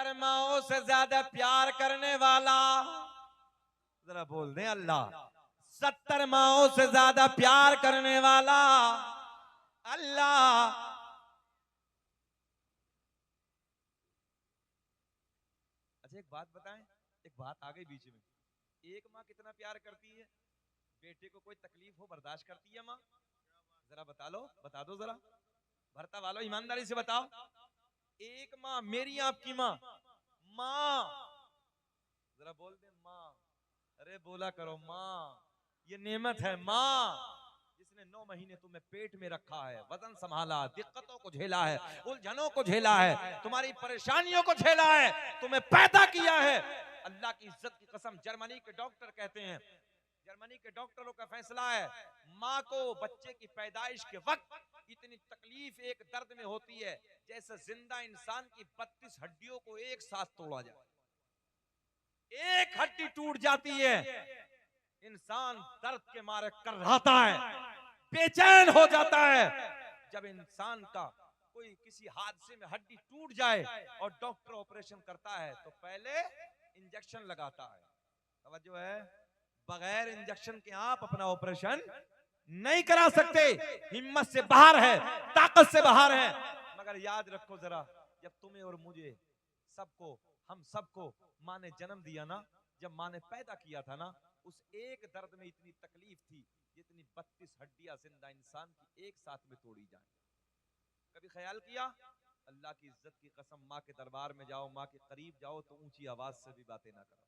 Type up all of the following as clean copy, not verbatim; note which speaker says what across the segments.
Speaker 1: 70 माओं से ज्यादा प्यार करने वाला, जरा बोल दे अल्लाह। 70 माओं से ज्यादा प्यार करने वाला अल्लाह। अच्छा एक बात बताएं, एक बात आ गई बीच में। एक माँ कितना प्यार करती है? बेटे को कोई तकलीफ हो बर्दाश्त करती है माँ? जरा बता लो, बता दो जरा, भरता वालों ईमानदारी से बताओ। एक माँ, मेरी आपकी माँ, माँ, जरा बोल दे माँ। अरे बोला करो माँ, ये नेमत है माँ, जिसने 9 महीने तुम्हें पेट में रखा है, वजन संभाला, दिक्कतों को झेला है, उलझनों को झेला है, तुम्हारी परेशानियों को झेला है, तुम्हें पैदा किया है। अल्लाह की इज्जत की कसम, जर्मनी के डॉक्टर कहते हैं, जर्मनी के डॉक्टरों का फैसला है, माँ को बच्चे की पैदाइश के वक्त इतनी तकलीफ एक दर्द में होती है जैसे जिंदा इंसान की 32 हड्डियों को एक साथ तोड़ा जाए। एक हड्डी टूट जाती है, इंसान दर्द के मारे कर्राता है, बेचैन हो जाता है। जब इंसान का कोई किसी हादसे में हड्डी टूट जाए और डॉक्टर ऑपरेशन करता है तो पहले इंजेक्शन लगाता है। तवज्जो है, बगैर इंजेक्शन के आप अपना ऑपरेशन नहीं करा सकते। हिम्मत से बाहर है, ताकत से बाहर है। मगर याद रखो जरा, जब तुम्हें और मुझे सबको, हम सबको माँ ने जन्म दिया ना, जब माँ ने पैदा किया था ना, उस एक दर्द में इतनी तकलीफ थी जितनी 32 हड्डियां जिंदा इंसान की एक साथ में तोड़ी जाए। कभी ख्याल किया? अल्लाह की इज्जत की कसम, माँ के दरबार में जाओ, माँ के करीब जाओ तो ऊंची आवाज से भी बातें ना करो,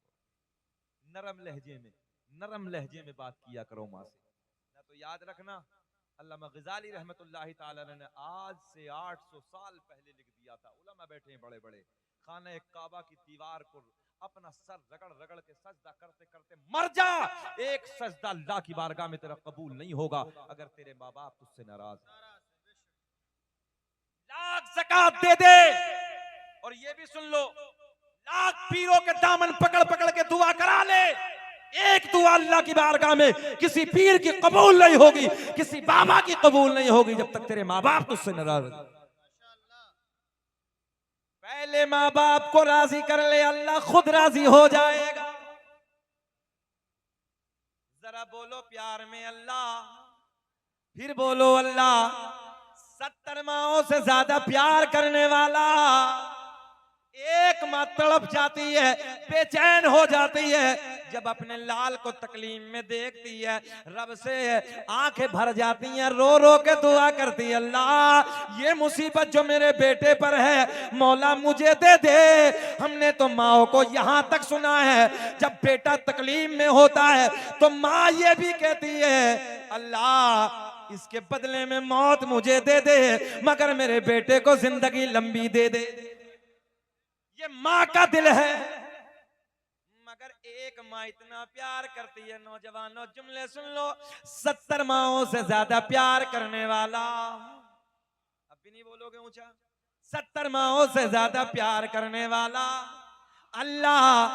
Speaker 1: नरम लहजे में, नरम लहजे में बात किया करो माँ से। ना तो याद रखना, अल्लामा ग़ज़ाली रहमतुल्लाहि ताला ने आज से 800 साल पहले लिख दिया था, उलमा बैठे हैं बड़े बड़े, खाने काबा की दीवार को अपना सर रगड़ रगड़ के सजदा करते करते मर जा, एक सजदा अल्लाह की बारगाह में तेरा कबूल नहीं होगा अगर तेरे माँ बाप तुझसे नाराज हैं। लाख ज़कात दे दे, और ये भी सुन लो, लाख पीरों के दामन पकड़ पकड़ के दुआ करा ले, एक दुआ अल्लाह की बारगाह में किसी पीर की कबूल नहीं होगी, किसी बाबा की कबूल नहीं होगी जब तक तेरे माँ बाप तुझसे नाराज हैं। पहले माँ बाप को राजी कर ले, अल्लाह खुद राजी हो जाएगा। जरा बोलो प्यार में अल्लाह, फिर बोलो अल्लाह। 70 माओं से ज्यादा प्यार करने वाला, एक माँ तड़प जाती है, बेचैन हो जाती है जब अपने लाल को तकलीफ में देखती है, रब से आंखें भर जाती हैं, रो रो के दुआ करती है, अल्लाह ये मुसीबत जो मेरे बेटे पर है मौला मुझे दे दे। हमने तो माओ को यहाँ तक सुना है जब बेटा तकलीफ में होता है तो माँ ये भी कहती है, अल्लाह इसके बदले में मौत मुझे दे दे मगर मेरे बेटे को जिंदगी लंबी दे दे। ये माँ का दिल है। मगर एक माँ इतना प्यार करती है, नौजवानों जुमले सुन लो, 70 माओं से ज्यादा प्यार करने वाला, अब भी नहीं बोलोगे ऊंचा, 70 माओं से ज्यादा प्यार करने वाला अल्लाह,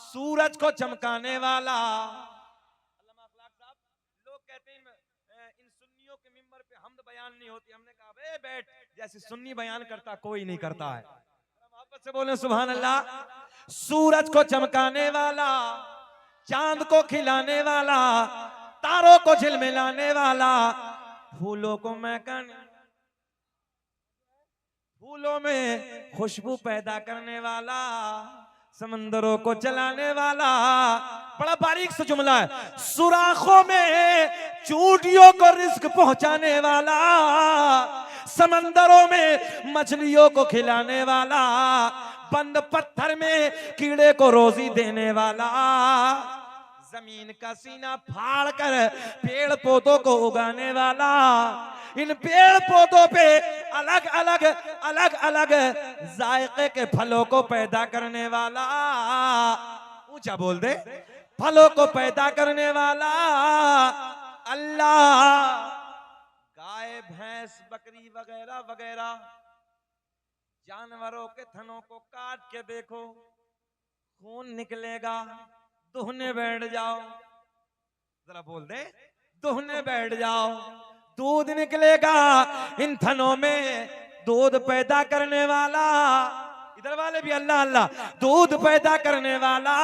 Speaker 1: सूरज को चमकाने वाला। लोग कहते हैं इन सुन्नियों के मिंबर पे हमद बयान नहीं होती, हमने कहा बे बैठ, जैसे सुन्नी बयान करता कोई नहीं करता है, मोहब्बत से बोले सुभान अल्लाह। सूरज को चमकाने वाला, चांद को खिलाने वाला, तारों को झिलमिलाने वाला, फूलों को महकाने, फूलों में खुशबू पैदा करने वाला, समंदरों को चलाने वाला। बड़ा बारीक से जुमला है, सुराखों में चूटियों को रिस्क पहुंचाने वाला, समंदरों में मछलियों को खिलाने वाला, बंद पत्थर में कीड़े को रोजी देने वाला, जमीन का सीना फाड़ कर पेड़ पौधों को उगाने वाला, इन पेड़ पौधों पे अलग अलग अलग अलग जायके के फलों को पैदा करने वाला, ऊंचा बोल दे, फलों को पैदा करने वाला अल्लाह। गाय भैंस बकरी वगैरह वगैरह जानवरों के थनों को काट के देखो, खून निकलेगा, दुहने बैठ जाओ, जरा बोल दे, दुहने बैठ जाओ, दूध निकलेगा, इन थनों में दूध पैदा करने वाला इधर वाले भी अल्लाह अल्लाह। दूध पैदा करने वाला,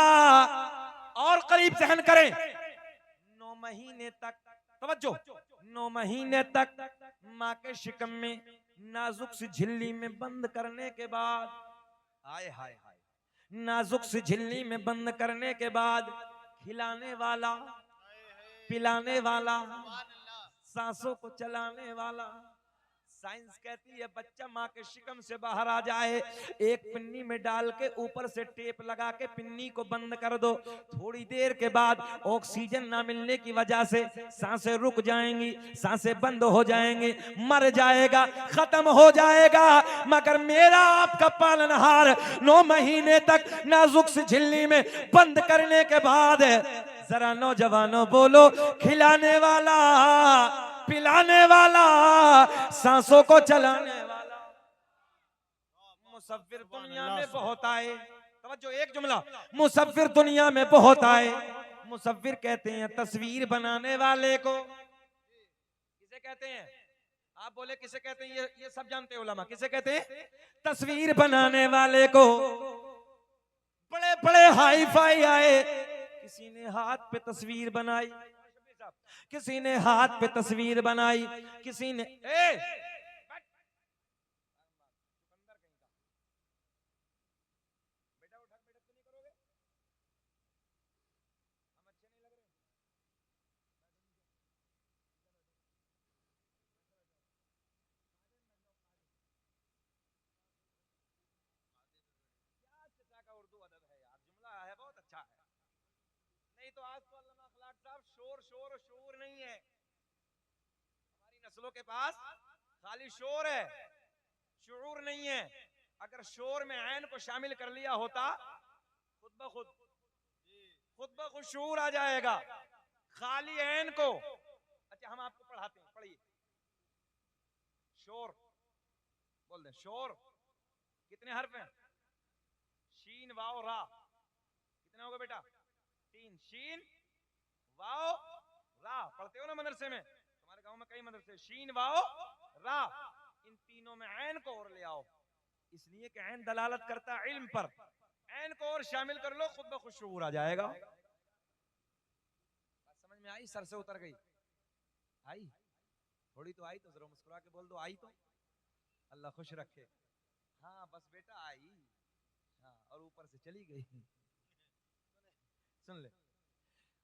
Speaker 1: और करीब सहन करें, 9 महीने तक, तवज्जो, 9 महीने तक माँ के शिकम में नाजुक सी झिल्ली में बंद करने के बाद, हाय हाय हाय, नाजुक सी झिल्ली में बंद करने के बाद खिलाने वाला, पिलाने वाला, सांसों को चलाने वाला। साइंस कहती है बच्चा माँ के शिकम से बाहर आ जाए, एक पिन्नी में डाल के ऊपर से टेप लगा के पिन्नी को बंद कर दो, थोड़ी देर के बाद ऑक्सीजन ना मिलने की वजह से सांसें रुक जाएंगी, सांसें बंद हो जाएंगी, मर जाएगा, खत्म हो जाएगा। मगर मेरा आपका पालनहार 9 महीने तक नाजुक सी झिल्ली में बंद करने के बाद, जरा नौजवानों बोलो, खिलाने वाला, पिलाने वाला, सांसों को चलाने वाला। मुसव्विर दुनिया में बहुत आए, तवज्जो एक जुमला, मुसव्विर दुनिया में बहुत आए। मुसव्विर कहते हैं तस्वीर बनाने वाले को, किसे कहते हैं? आप बोले किसे कहते हैं? ये सब जानते हैं उलमा, किसे कहते हैं? तस्वीर बनाने वाले को। बड़े बड़े हाई फाई आए, किसी ने हाथ पे तस्वीर बनाई, किसी ने हाथ पे तस्वीर बनाई, किसी ने उर्दू अदब है यार, जुमला है बहुत अच्छा है। नहीं तो आज तो अल्लामा अखलाक साहब शोर शोर शोर नहीं है, हमारी नस्लों के पास खाली शोर है, शुऊर नहीं है। अगर शोर में ऐन को शामिल कर लिया होता, खुद ब खुद शूर आ जाएगा। खाली ऐन को, अच्छा हम आपको पढ़ाते हैं, पढ़िए। शोर बोल दें, शोर कितने हर्फ हैं? शीन वाओ रा, कितने होगा बेटा? 3। शीन वाओ रा, पढ़ते हो ना मदरसे में, तुम्हारे गांव में कई मदरसे। शीन वाओ रा, इन तीनों में ऐन को और ले आओ, इसलिए कि ऐन दलालत करता है इल्म पर। ऐन को और शामिल कर लो, खुद ब खुद शऊर आ जाएगा। बात समझ में आई? सर से उतर गई? आई थोड़ी तो आई, तो जरा मुस्कुरा के बोल दो, आई तो अल्लाह खुश रखे। हाँ बस बेटा आई, हाँ, और ऊपर से चली गई। सुन ले,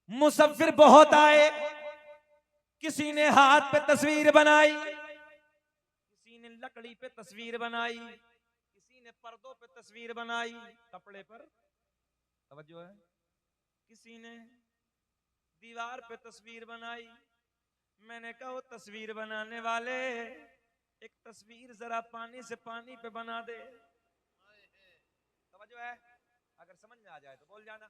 Speaker 1: मुसव्विर बहुत आए, किसी ने हाथ पे तस्वीर बनाई, किसी ने लकड़ी पे तस्वीर बनाई, किसी ने पर्दों पे तस्वीर बनाई, कपड़े पर, तवज्जो है, किसी ने दीवार पे तस्वीर बनाई। मैंने कहा वो तस्वीर बनाने वाले, एक तस्वीर जरा पानी से पानी पे बना दे। तवज्जो है, अगर समझ में आ जाए तो बोल जाना।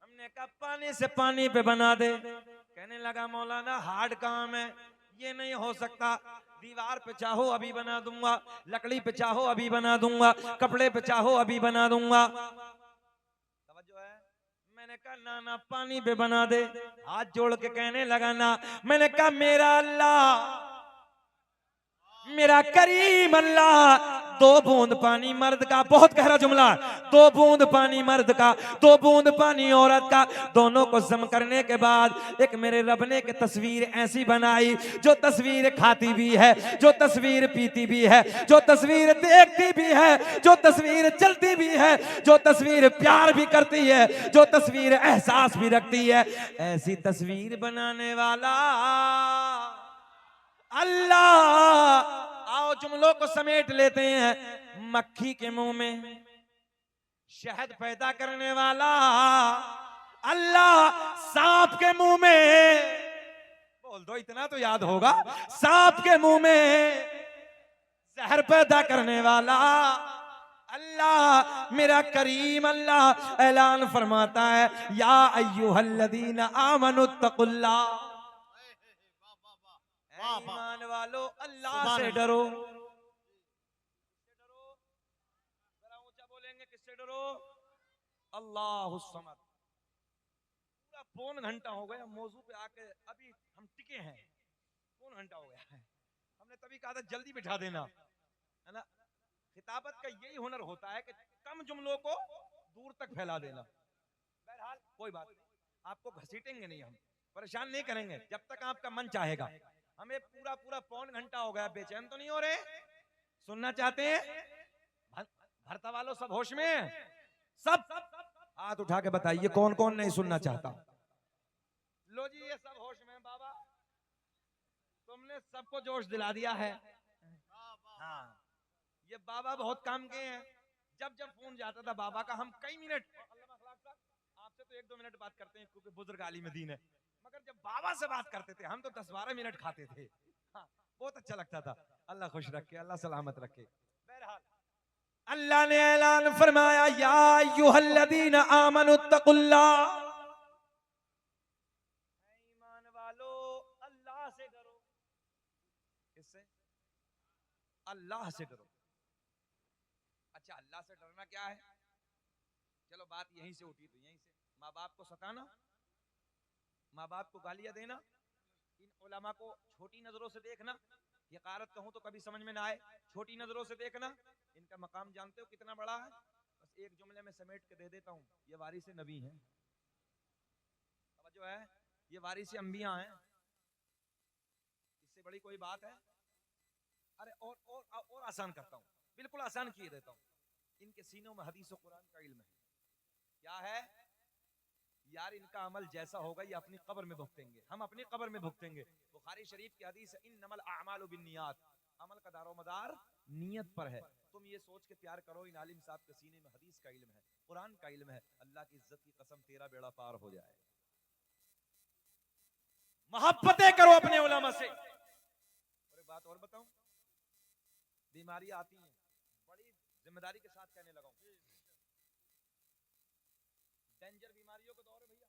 Speaker 1: हमने कहा पानी से पानी पे बना दे। कहने लगा मौलाना हार्ड काम है, ये नहीं हो सकता। दीवार पे चाहो अभी बना दूंगा, लकड़ी पे चाहो अभी बना दूंगा, कपड़े पे चाहो अभी बना दूंगा। तवज्जो है, मैंने कहा ना ना पानी पे बना दे। हाथ जोड़ के कहने लगा ना। मैंने कहा मेरा अल्लाह, मेरा करीम अल्लाह, 2 बूंद पानी मर्द का, बहुत गहरा जुमला, 2 बूंद पानी मर्द का, 2 बूंद पानी औरत का, दोनों को जम करने के बाद एक मेरे रब ने की तस्वीर ऐसी बनाई, जो तस्वीर खाती भी है, जो तस्वीर पीती भी है, जो तस्वीर देखती भी है, जो तस्वीर चलती भी है, जो तस्वीर प्यार भी करती है, जो तस्वीर एहसास भी रखती है। ऐसी तस्वीर बनाने वाला अल्लाह। आओ जुमलों को समेट लेते हैं। मक्खी के मुंह में शहद पैदा करने वाला अल्लाह, सांप के मुंह में, बोल दो इतना तो याद होगा, सांप के मुंह में जहर पैदा करने वाला अल्लाह, मेरा करीम अल्लाह ऐलान फरमाता है, या अय्युहल्लज़ीना आमनुत्तकुल्लाह, ईमान वालो अल्लाह से डरो। जरा ऊंचा बोलेंगे, किससे डरो? अल्लाह समद। पूरा पौन घंटा हो गया मौजू पे आके, अभी हम टिके हैं, पौन घंटा हो गया है। हमने तभी कहा था जल्दी बिठा देना, है ना? खिताबत का यही हुनर होता है कि कम जुमलों को दूर तक फैला देना। बहरहाल कोई बात नहीं, आपको घसीटेंगे नहीं, हम परेशान नहीं करेंगे जब तक आपका मन चाहेगा। हमें पूरा पूरा पौन घंटा हो गया, बेचैन तो नहीं हो रहे? सुनना चाहते हैं? भरता वालों सब होश में हैं? सब हाथ उठा के बताइए कौन कौन नहीं सुनना चाहता। लो जी, ये सब होश में बाबा, तुमने सबको जोश दिला दिया है। हाँ, ये बाबा बहुत काम के हैं। जब जब फोन जाता था बाबा का, हम कई मिनट, आपसे तो 1-2 मिनट बात करते हैं क्योंकि बुजुर्ग आलिम दीन है, मगर जब बाबा से बात करते थे हम तो 10-12 मिनट खाते थे। हाँ, बहुत अच्छा लगता था। अल्लाह खुश रखे, अल्लाह सलामत रखे। बहरहाल अल्लाह ने ऐलान फरमाया, या अय्युहल्लज़ीना आमनुत्तकुल्लाह, ईमान वालो अल्लाह से डरो। किससे? अल्लाह से डरो। अच्छा, अल्लाह से डरना क्या है? चलो बात यहीं से उठी, तो यहीं से माँ बाप को सताना, माँ बाप को गालियां देना, इन उलमा को छोटी नजरों से देखना, हक़ारत कहूं तो कभी समझ में ना आए, छोटी नजरों से देखना। इनका मकाम जानते हो कितना बड़ा है? बस एक जुमले में समेट के दे देता हूं, ये वारिस नबी हैं। समझो है, ये वारिस अंबिया हैं। इससे बड़ी कोई बात है? अरे और आसान करता हूं, बिल्कुल आसान किए देता हूं। इनके सीनों में हदीस और कुरान का इल्म है। क्या है यार? इनका अमल जैसा होगा ये अपनी कब्र में भुगतेंगे, हम अपनी कब्र में भुगतेंगे। बुखारी शरीफ की हदीस है, इन्नमल अअमालु बिन्नियात, अमल का दारोमदार नियत पर है। तुम ये सोच के प्यार करो, इन आलिम साहब के सीने में हदीस का इल्म है, कुरान का इल्म है, अल्लाह की इज्जत की कसम तेरा बेड़ा पार हो जाए। मोहब्बतें करो अपने उलमा से। और एक बात और बताऊं, बीमारियां आती हैं, बड़ी जिम्मेदारी के साथ कहने लगा हूं, डेंजर बीमारियों का दौर है भैया,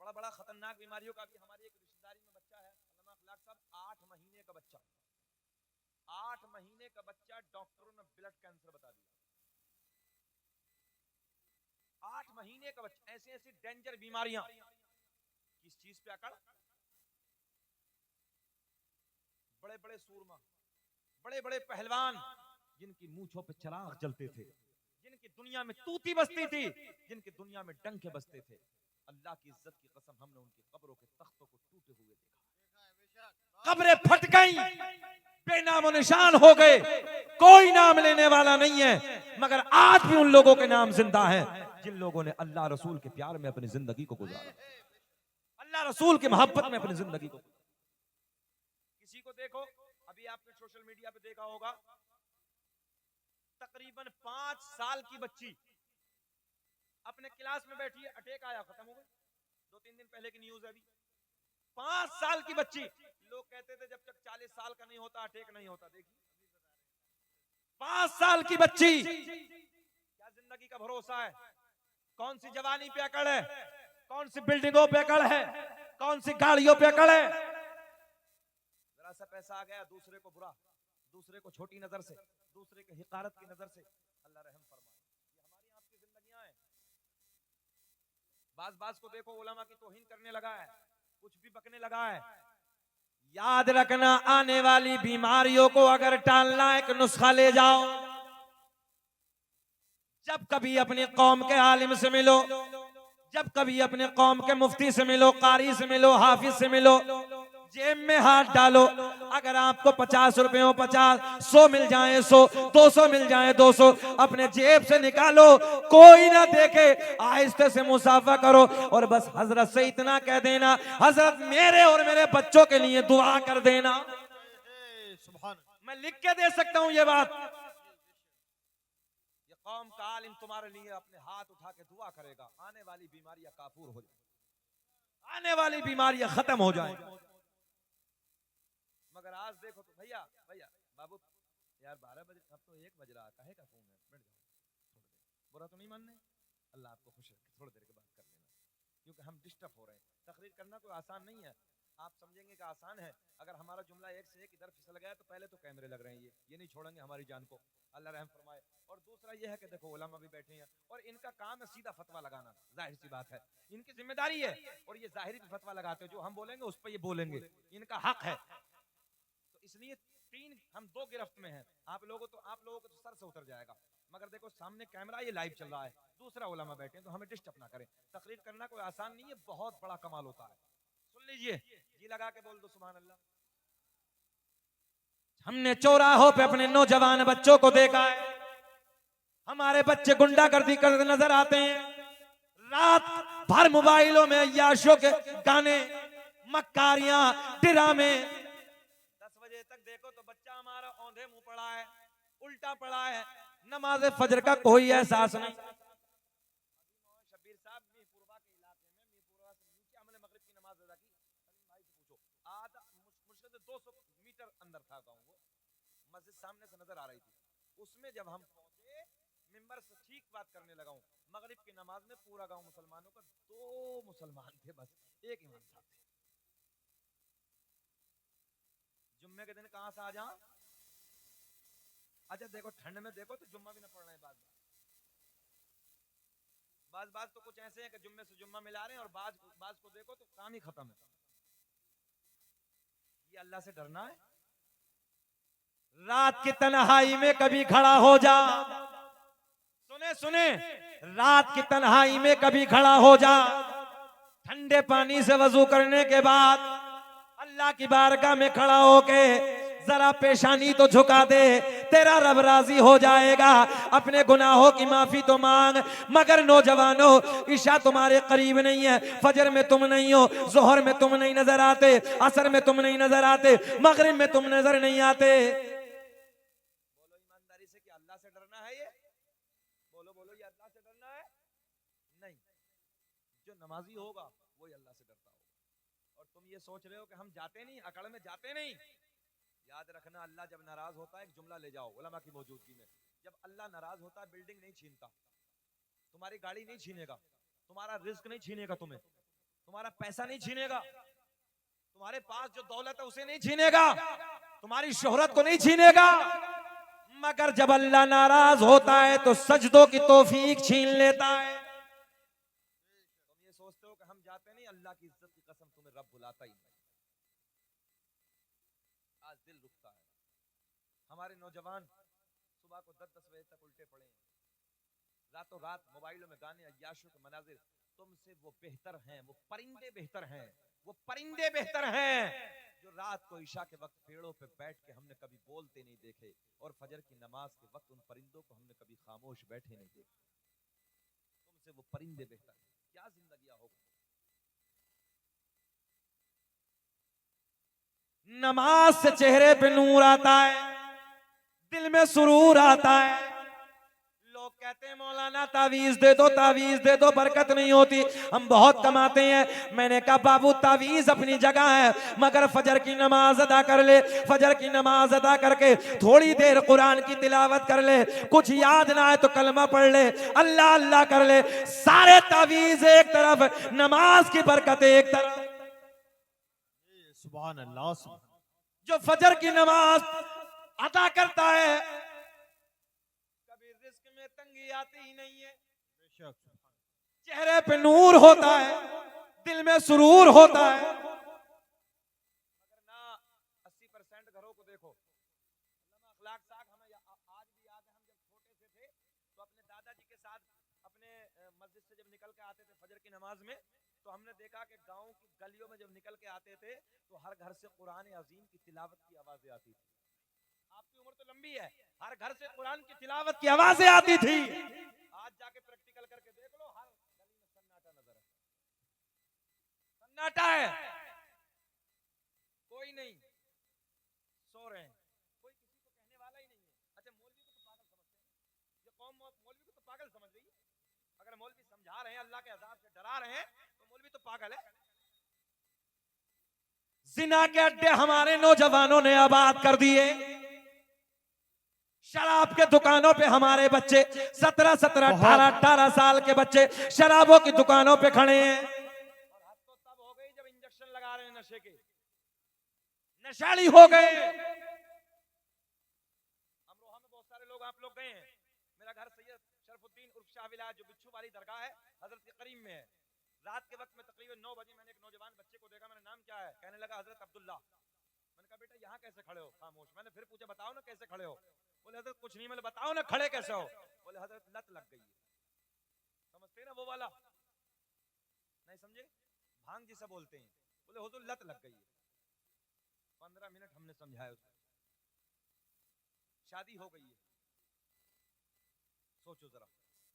Speaker 1: बड़ा बड़ा खतरनाक बीमारियों का। भी हमारी एक रिश्तेदारी में बच्चा है, अल्लामा अखलाक साहब, 8 महीने का बच्चा, 8 महीने का बच्चा, डॉक्टरों ने ब्लड कैंसर बता दिया। 8 महीने का बच्चा, ऐसी ऐसी डेंजर बीमारियां। किस चीज पे अकड़? बड़े बड़े सूरमा, बड़े बड़े पहलवान, जिनकी मूंछों पे चिराग जलते थे, जिनकी दुनिया में तूती बसती थी, जिनकी दुनिया में डंके बसते थे, अल्लाह की इज्जत की कसम हमने उनकी कब्रों के तख्तों को टूटे हुए देखा। कब्रें फट गई, बेनामो निशान हो गए, कोई नाम लेने वाला नहीं है, मगर आज भी उन लोगों के नाम जिंदा हैं जिन लोगों ने अल्लाह रसूल के प्यार में अपनी जिंदगी को गुजारा, अल्लाह रसूल की मोहब्बत में अपनी जिंदगी को। किसी को देखो, अभी आपने सोशल मीडिया पे देखा होगा, तकरीबन 5 साल की बच्ची अपने क्लास में बैठी है, अटैक आया, खत्म हो गई। 2-3 दिन पहले की न्यूज है अभी। 5 साल की बच्ची, लोग कहते थे जब तक 40 साल का नहीं होता अटैक नहीं होता। देखिए 5 साल की बच्ची, क्या जिंदगी का भरोसा है? कौन सी जवानी पे अकड़ है? कौन सी बिल्डिंगों पे अकड़ है? कौन सी गाड़ियों पे अकड़ है? जरा सा पैसा आ गया, दूसरे को बुरा, दूसरे को छोटी नजर से, दूसरे के हिकारत की नजर से। अल्लाह रहम फरमाए। ये हमारी आपकी जिंदगियां हैं। बाज को देखो, उलमा की तौहीन करने लगा है, कुछ भी बकने लगा है। याद रखना, आने वाली बीमारियों को अगर टालना, एक नुस्खा ले जाओ। जब कभी अपनी कौम के आलिम से मिलो, जब कभी अपने कौम के मुफ्ती से मिलो, कारी से मिलो, हाफिज से मिलो, जेब में हाथ डालो। अगर आपको 50 रुपयों 50, 100 मिल जाए 100, 200 मिल जाए 200, अपने जेब से निकालो, कोई ना देखे, आहिस्ते से मुसाफा करो और बस हजरत से इतना कह देना, हजरत मेरे और मेरे बच्चों के लिए दुआ कर देना। मैं लिख के दे सकता हूं ये बात। ये कौम का आलिम तुम्हारे लिए अपने हाथ उठा के दुआ करेगा, आने वाली बीमारियां काफूर हो जाए, आने वाली बीमारियां खत्म हो जाए। मगर आज देखो तो भैया बाबू यार 12 बजे, अब तो 1 बज रहा, काहे का फोन है, बैठ जाओ, बुरा तो नहीं मानने, अल्लाह आपको खुश रखे, थोड़ी देर के बाद कर लेना, क्योंकि हम डिस्टर्ब हो रहे हैं। तकरीर करना कोई आसान नहीं है, आप समझेंगे कि आसान है, अगर हमारा जुमला एक से एक इधर फिसल गया तो पहले तो कैमरे लग रहे हैं, ये नहीं छोड़ेंगे हमारी जान को, अल्लाह रहम फरमाए। और दूसरा ये है कि देखो उलमा भी बैठे हैं और इनका काम है सीधा फतवा लगाना, जाहिर सी बात है इनकी जिम्मेदारी है, और ये जाहिर फतवा लगाते हैं, जो हम बोलेंगे उस पर ये बोलेंगे, इनका हक है। तो इसलिए हम 2 गिरफ्त में हैं। आप लोगों को तो सर से उतर जाएगा, मगर देखो सामने कैमरा, ये लाइव चल रहा है, दूसरा उलमा बैठे हैं, तो हमें डिस्टर्ब ना करें। तकरीर करना कोई आसान नहीं है, बहुत बड़ा कमाल होता है। सुन लीजिए, जी लगा के बोल दो सुभान अल्लाह। हमने चौराहों पे अपने नौजवान बच्चों को देखा है, हमारे बच्चे गुंडागर्दी करते नजर आते हैं, रात भर मोबाइलों में अय्याशों के गाने, मक्कारियां, ड्रामे। 10 बजे तक देखो तो बच्चा हमारा औंधे मुंह पड़ा है, उल्टा पड़ा है, नमाज फजर का कोई एहसास नहीं। शब्बीर साहब मीरपुरवा के इलाके में, मीरपुरवा से नीचे हमने मगरिब की नमाज अदा की। भाई से पूछो, आधा मुश्किल से 200 मीटर अंदर था गांव, वो मस्जिद सामने से नजर आ रही थी। उसमें जब हम पहुंचे, मिंबर से ठीक बात करने लगा हूं, मगरिब की नमाज में पूरा गांव मुसलमानों का, 2 मुसलमान थे बस, एक इमाम साहब थे। जुम्मे के दिन कहां से आ जाऊं? अच्छा देखो, ठंड में देखो तो जुम्मा भी ना पढ़ रहे हैं, बाज तो कुछ ऐसे हैं कि जुम्मे से जुम्मा मिला रहे हैं, और बाज को देखो तो काम ही खत्म है। ये अल्लाह से डरना है? रात की तन्हाई में कभी खड़ा हो जा, सुने, रात की तन्हाई में कभी खड़ा हो जा, ठंडे पानी से वजू करने के बाद अल्लाह की बारगाह में खड़ा होके जरा पेशानी तो झुका दे, तेरा रब राजी हो जाएगा। अपने गुनाहों की माफी तो मांग। मगर नौजवानों, ईशा तुम्हारे करीब नहीं है, फजर में तुम नहीं हो, जोहर में तुम नहीं नजर आते, असर में तुम नहीं नजर आते, मगरिब में तुम नजर नहीं आते। बोलो ईमानदारी से कि अल्लाह से डरना है ये? बोलो ये अल्लाह से डरना है? नहीं, जो नमाजी होगा वही अल्लाह से डरता होगा। और तुम ये सोच रहे हो कि हम जाते नहीं, अकड़ में जाते नहीं। याद रखना, अल्लाह जब नाराज होता है, एक जुमला ले जाओ उलमा की मौजूदगी में, जब अल्लाह नाराज होता है, बिल्डिंग नहीं छीनता, तुम्हारी गाड़ी नहीं छीनेगा, तुम्हारा रिस्क नहीं छीनेगा, तुम्हारा पैसा नहीं छीनेगा, तुम्हारे पास जो दौलत है उसे नहीं छीनेगा, तुम्हारी शोहरत को नहीं छीनेगा। मगर जब अल्लाह नाराज होता है तो सजदों की तौफीक छीन लेता है। तुम ये सोचते हो कि हम जाते नहीं, अल्लाह की इज्जत की कसम तुम्हें रब बुलाता ही नहीं। आज दिल रुकता है। हमारे नौजवान सुबह को 10-10 बजे तक उल्टे पड़े हैं, रातों रात मोबाइलों में गाने, अय्याशों के मनाजिर। तुमसे वो बेहतर हैं, वो परिंदे बेहतर हैं, वो परिंदे बेहतर हैं जो रात को ईशा के वक्त पेड़ों पे बैठ के हमने कभी बोलते नहीं देखे, और फजर की नमाज के वक्त उन परिंदों को हमने कभी खामोश बैठे नहीं देखे। तुमसे वो परिंदे बेहतर हैं। क्या जिंदगियां होगी। नमाज से चेहरे पे नूर आता है, दिल में सुरूर आता है। लोग कहते हैं मौलाना तावीज दे दो, बरकत नहीं होती, हम बहुत कमाते हैं। मैंने कहा बाबू, तावीज अपनी जगह है, मगर फजर की नमाज अदा कर ले, फजर की नमाज अदा करके थोड़ी देर कुरान की तिलावत कर ले, कुछ याद ना आए तो कलमा पढ़ ले, अल्लाह अल्लाह कर ले। सारे तावीज एक तरफ, नमाज की बरकत एक तरफ।
Speaker 2: सुभान अल्लाह।
Speaker 1: जो फजर की नमाज अदा करता है, कभी रिस्क में तंगी आती ही नहीं है, चेहरे पे नूर होता है, दिल में सुरूर होता है। मगर ना 80% घरों को देखो। अखलाक साहब हमें आज भी याद है, हम जब छोटे से थे तो अपने दादाजी के साथ अपने मस्जिद से जब निकल के आते थे फजर की नमाज में, तो हमने देखा कि गांव की गलियों में जब निकल के आते थे तो हर घर से कुरान अजीम की तिलावत की आवाजें आती थी। आपकी उम्र तो लंबी है, हर घर से कुरान की तिलावत की आवाजें आती थी। आज जाके प्रैक्टिकल करके देख लो, हर गली में सन्नाटा नजर है, सन्नाटा है, कोई नहीं, सो रहे हैं, कोई किसी को कहने वाला ही नहीं है। अच्छा, मौलवी को तो पागल समझते हैं, ये कौम मौलवी को तो पागल समझ रही है। अगर मौलवी समझा रहे हैं, अल्लाह के अज़ाब से डरा रहे हैं, तो मौलवी तो पागल है। जिना के अड्डे हमारे नौजवानों ने आबाद कर दिए, शराब के दुकानों पे हमारे बच्चे 17-17, 18-18 साल के बच्चे शराबों की दुकानों पे खड़े हैं। और हद तो तब हो गई जब इंजेक्शन लगा रहे हैं नशे के, नशाली हो गए। अमरोहा में बहुत सारे लोग, आप लोग गए हैं, मेरा घर सैयद शरफुद्दीन उर्फ शाह विलायत जो बिच्छू वाली दरगाह है हजरत के करीम में है। रात के वक्त में तकरीबन 9 बजे मैंने एक नौजवान बच्चे को देखा, मेरा नाम क्या है, कहने लगा हजरत अब्दुल्ला। मैंने मैंने कहा बेटा यहाँ कैसे खड़े हो? खामोश। मैंने फिर पूछा बताओ ना कैसे खड़े हो? बोले हजरत कुछ नहीं। मैंने बताओ ना खड़े कैसे हो? बोले हजरत लत लग गई है। समझते ना वो वाला? नहीं समझे? भांग जिसे बोलते हैं। बोले हुजूर लत लग गई है। 15 मिनट हमने समझाया उसको। शादी हो गई है, सोचो जरा,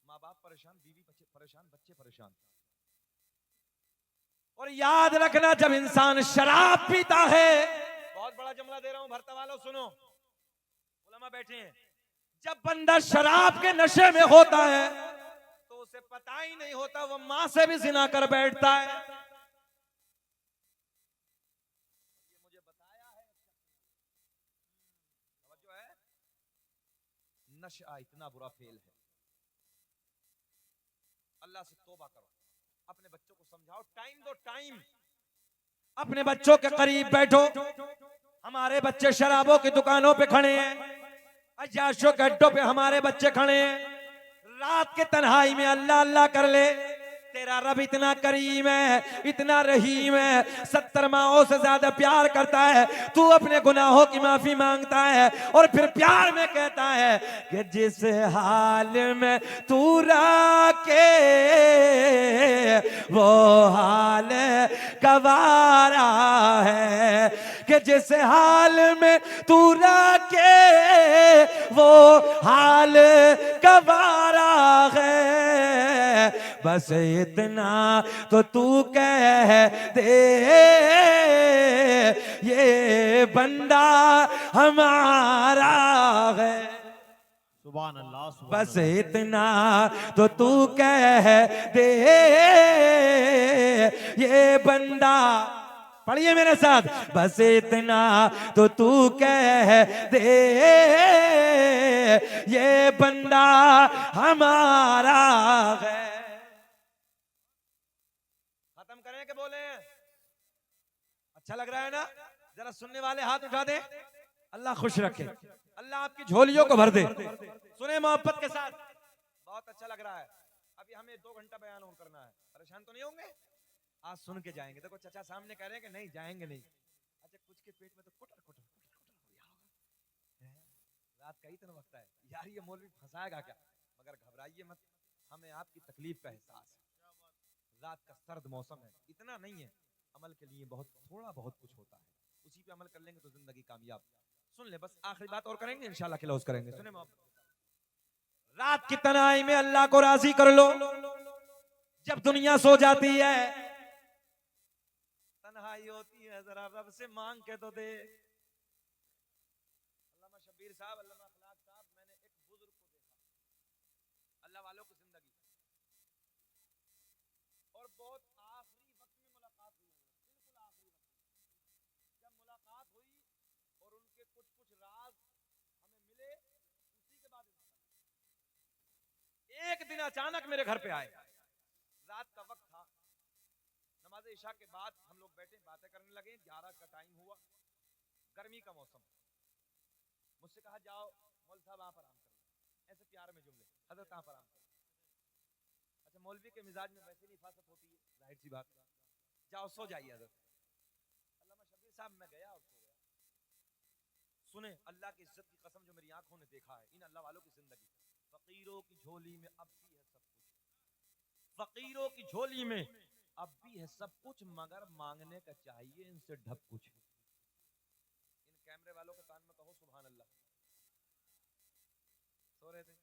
Speaker 1: माँ बाप परेशान, बीवी परेशान, बच्चे परेशान। और याद रखना जब इंसान शराब पीता है, बहुत बड़ा जुमला दे रहा हूं भरता वालों सुनो, उलमा बैठे हैं, जब बंदा शराब के नशे में होता है तो उसे पता ही नहीं होता वो मां से भी जिना कर बैठता है। ये मुझे बताया है, समझो है, नशा इतना बुरा फेल है। अल्लाह से तौबा करो, अपने बच्चों को समझाओ, टाइम दो टाइम, अपने बच्चों के करीब बैठो। हमारे बच्चे शराबों की दुकानों पे खड़े हैं, अय्याशों के अड्डों पे हमारे बच्चे खड़े हैं, रात के तन्हाई में अल्लाह अल्लाह कर ले। तेरा रब इतना करीम है, इतना रहीम है, 70 माओं से ज्यादा प्यार करता है। तू अपने गुनाहों की माफी मांगता है और फिर प्यार में कहता है कि जिस हाल में तू रखे वो हाल गवारा है, कि जिस हाल में तू रखे वो हाल गवारा है। बस इतना तो तू कह दे ये बंदा हमारा है।
Speaker 2: सुभान अल्लाह।
Speaker 1: बस इतना तो तू कह दे ये बंदा, पढ़िए मेरे साथ, बस इतना तो तू कह दे ये बंदा हमारा है। खत्म करें कि बोले? अच्छा लग रहा है ना? जरा सुनने वाले हाथ उठा दे। अल्लाह खुश रखे, अल्लाह आपकी झोलियों को भर दे। सुने मोहब्बत के साथ, बहुत अच्छा लग रहा है। अभी हमें 2 घंटा बयान और करना है, परेशान तो नहीं होंगे? आज सुन के जाएंगे। देखो चाचा सामने कह रहे हैं कि नहीं जाएंगे नहीं। अच्छा कुछ के पेट में तो कुटर कुटर कुटर कुटर हो गया होगा, रात का ही तो वक्त है यार, ये मौलवी फंसाएगा क्या? मगर घबराइए मत, हमें आपकी तकलीफ का एहसास है। रात का सर्द मौसम है, इतना नहीं है, अमल के लिए बहुत थोड़ा बहुत कुछ होता है, उसी पे अमल कर लेंगे तो जिंदगी कामयाब। सुन ले, बस आखिरी बात और करेंगे, इंशाल्लाह क्लोज करेंगे। सुने मोहब्बत, रात की तन्हाई में अल्लाह को राजी कर लो। जब दुनिया सो जाती है, तन्हाई होती है, जरा रब से मांग के तो दे। अल्लामा शब्बीर साहब, अल्लामा अखलाक साहब, मैंने एक बुजुर्ग को देखा, अल्लाह वालों की जिंदगी, और बहुत आखिरी वक्त में मुलाकात हुई, बिल्कुल आखिरी वक्त जब मुलाकात हुई और उनके कुछ कुछ राज हमें मिले, उसी के बाद एक दिन अचानक मेरे घर पे आए। रात का वक्त था, नमाज इशा के बाद हम लोग बैठे बातें करने लगे, 11 का टाइम हुआ, गर्मी का मौसम। मुझसे कहा जाओ मौल साहब आप आराम करो, ऐसे प्यार में जुमले, हजरत आप आराम करो। अच्छा मौलवी के मिजाज में वैसे भी हिफाजत होती है, जाहिर सी बात, जाओ सो जाइए हजरत। अल्लामा शबीर साहब, मैं गया और सो गया। सुने, अल्लाह की इज्जत की कसम, जो मेरी आंखों ने देखा है इन अल्लाह वालों की जिंदगी, फकीरों की झोली में अब भी है सब कुछ, फकीरों की झोली में अब भी है सब कुछ, मगर मांगने का चाहिए इनसे ढक कुछ। इन कैमरे वालों के कान में कहो सुभान अल्लाह। सो रहे थे,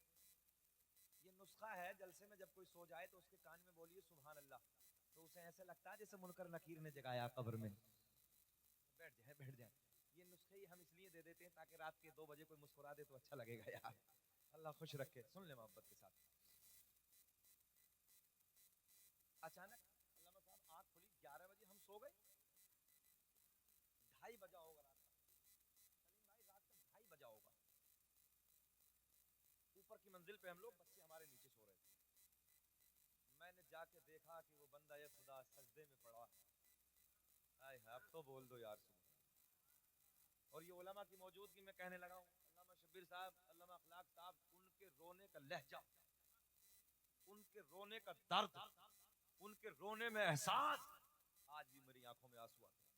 Speaker 1: ये नुस्खा है, जलसे में जब कोई सो जाए तो उसके कान में बोलिए सुभान अल्लाह, तो उसे ऐसे लगता है जैसे मुनकर नकीर ने जगाया कब्र में, बैठ जाए बैठ जाए। ये नुस्खे ही हम इसलिए दे देते हैं ताकि रात के 2 बजे कोई मुस्कुरा दे तो अच्छा लगेगा यार। अल्लाह खुश रखे। सुन ले मोहब्बत के साथ, अचानक अल्लामा साहब आंख खुली, 11 बजे हम सो गए, 2:30 बजा होगा रात का, सलीम भाई रात का 2:30 बजा होगा। ऊपर की मंजिल पे हम लोग, बच्चे हमारे नीचे सो रहे थे। मैंने जाके देखा कि वो बंदा ये खुदा सजदे में पड़ा है। अब तो बोल दो यार सुबह। और ये उलमा की मौजूदगी में कहने लगा हूँ, अल्लामा शब्बीर साहब, अल्लामा अखलाक साहब, उनके रोने का लहजा, उनके रोने का दर्द, उनके रोने में एहसास, आज भी मेरी आंखों में आंसू आते हैं।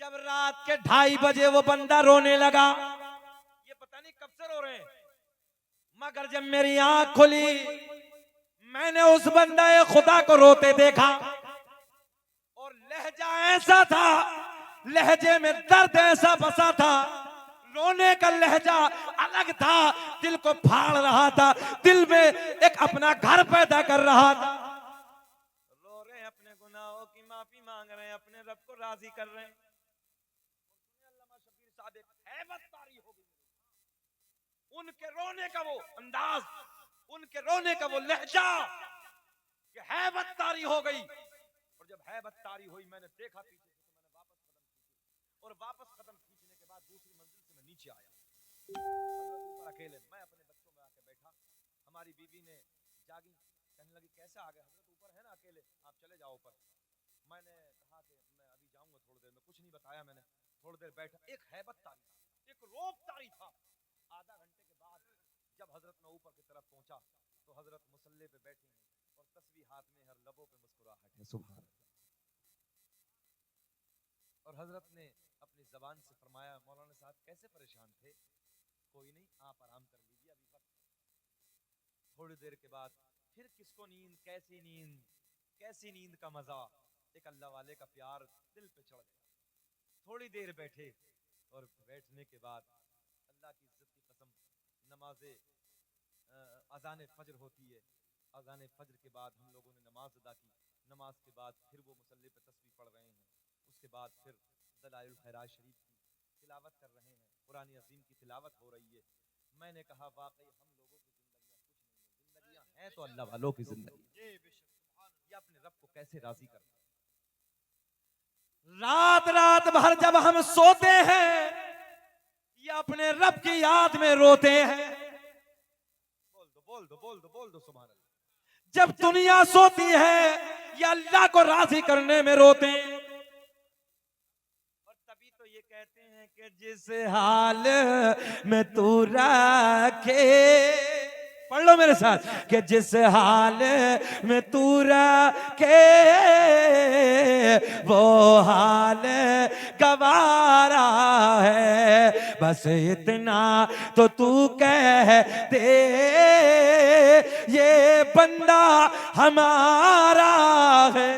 Speaker 1: जब रात के 2:30 बजे वो बंदा रोने लगा, ये पता नहीं कब से रो रहे हैं, मगर जब मेरी आंख खुली मैंने उस बंदा खुदा को रोते देखा और लहजा ऐसा था, लहजे में दर्द ऐसा बसा था, रोने का लहजा अलग था, दिल को फाड़ रहा था, दिल में एक अपना घर पैदा कर रहा था। रो रहे हैं, अपने गुनाहों की माफी मांग रहे हैं, अपने रब को राजी कर रहे हैं। अल्लामा शबीर साहब एक हैबत तारी हो गई, उनके रोने का वो अंदाज, उनके रोने का वो लहजा कि हैबत तारी हो गई। और जब हैबत तारी हुई मैंने देखा पीछे से, तो मैंने वापस कदम खींचने के बाद दूसरी मंजिल से मैं नीचे आया, ऊपर अकेले, मैं अपने बच्चों में आके बैठा। हमारी बीवी ने जागी, कहने लगी कैसे आ गए हजरत, ऊपर है ना अकेले, आप चले जाओ ऊपर। मैंने कहा कि मैं अभी जाऊंगा थोड़ी देर में, कुछ नहीं बताया मैंने, थोड़ी देर बैठा। एक हैबत तारी था, एक रौब तारी था। आधा घंटे के बाद जब हजरत मैं ऊपर की तरफ पहुंचा तो हजरत मुसल्ले पे बैठी हैं और तस्बीह हाथ में, हर लबों पे मुस्कुराहट है, सुभान अल्लाह। और हजरत ने अपनी जबान से फरमाया, मौलाना साहब कैसे परेशान थे, कोई नहीं, आप आराम कर लीजिए, अभी वक्त। थोड़ी देर के बाद फिर किसको नींद, कैसी नींद का मजा, एक अल्लाह वाले का प्यार दिल पे चढ़ गया। थोड़ी देर बैठे और बैठने के बाद अल्लाह की इज्जत की कसम, नमाज़े अज़ान फजर होती है, अज़ान फजर के बाद हम लोगों ने नमाज अदा की। नमाज के बाद फिर वो मुसल्ले पे तस्बीह पढ़ रहे हैं, उसके बाद फिर दलाइल खैरात शरीफ की तिलावत कर रहे हैं, कुरान अज़ीम की तिलावत हो रही है। मैंने कहा वाकई हम लोगों की जिंदगियां हैं तो अल्लाह वालों की जिंदगी, ये अपने रब को कैसे राजी करते हैं। रात रात भर जब हम सोते हैं या अपने रब की याद में रोते हैं, बोल दो सुभान अल्लाह। जब दुनिया सोती है या अल्लाह को राजी करने में रोते हैं। और तभी तो ये कहते हैं कि जिस हाल में तू रखे, पढ़ लो मेरे साथ, कि जिस हाल में तू रखे वो हाल गवारा है, बस इतना तो तू कह दे ये बंदा हमारा है।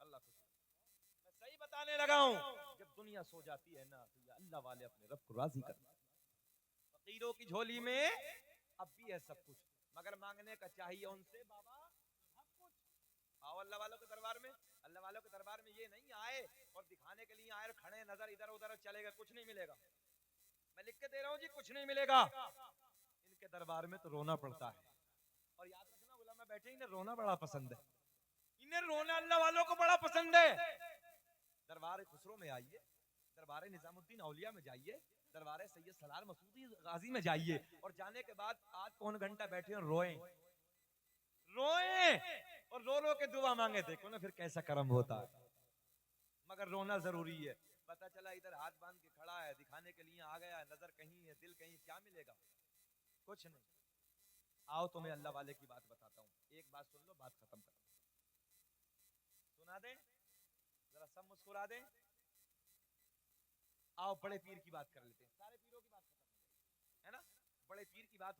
Speaker 1: अल्लाह मैं सही बताने लगा हूं, जब दुनिया सो जाती है ना तो ये अल्लाह वाले अपने रब को राजी करते हैं। फकीरों की झोली में अब भी है सब कुछ, मगर मांगने का चाहिए उनसे बाबा सब कुछ। आओ अल्लाह वालों के दरबार में, अल्लाह वालों के दरबार में ये नहीं आए और दिखाने के लिए आए और खड़े नजर इधर उधर चलेगा, कुछ नहीं मिलेगा। मैं लिख के दे रहा हूं जी, कुछ नहीं मिलेगा। इनके दरबार में तो रोना पड़ता है। और याद रखना उलमा बैठे, इन्हें रोना बड़ा पसंद है, इन्हें रोना अल्लाह वालों को बड़ा पसंद है। दरबार खुसरो में आइए, दरबार निजामुद्दीन औलिया में जाइए, दरबार सैयद सलार मसूदी गाजी में जाइए और जाने के बाद आज पौन घंटा बैठे और रोएं और रो रो के दुआ मांगे, देखो ना फिर कैसा कर्म होता है। मगर रोना जरूरी है। पता चला इधर हाथ बांध के खड़ा है, दिखाने के लिए आ गया, नजर कहीं है, दिल कहीं, क्या मिलेगा, कुछ नहीं। आओ तुम्हें अल्लाह वाले की बात बताता हूँ, एक बात सुन लो, बात खत्म कर सुना दें, जरा सब मुस्कुरा दें। आओ बड़े पीर की बात कर लेते हैं, सारे पीरों की बात खत्म है ना, बड़े पीर की बात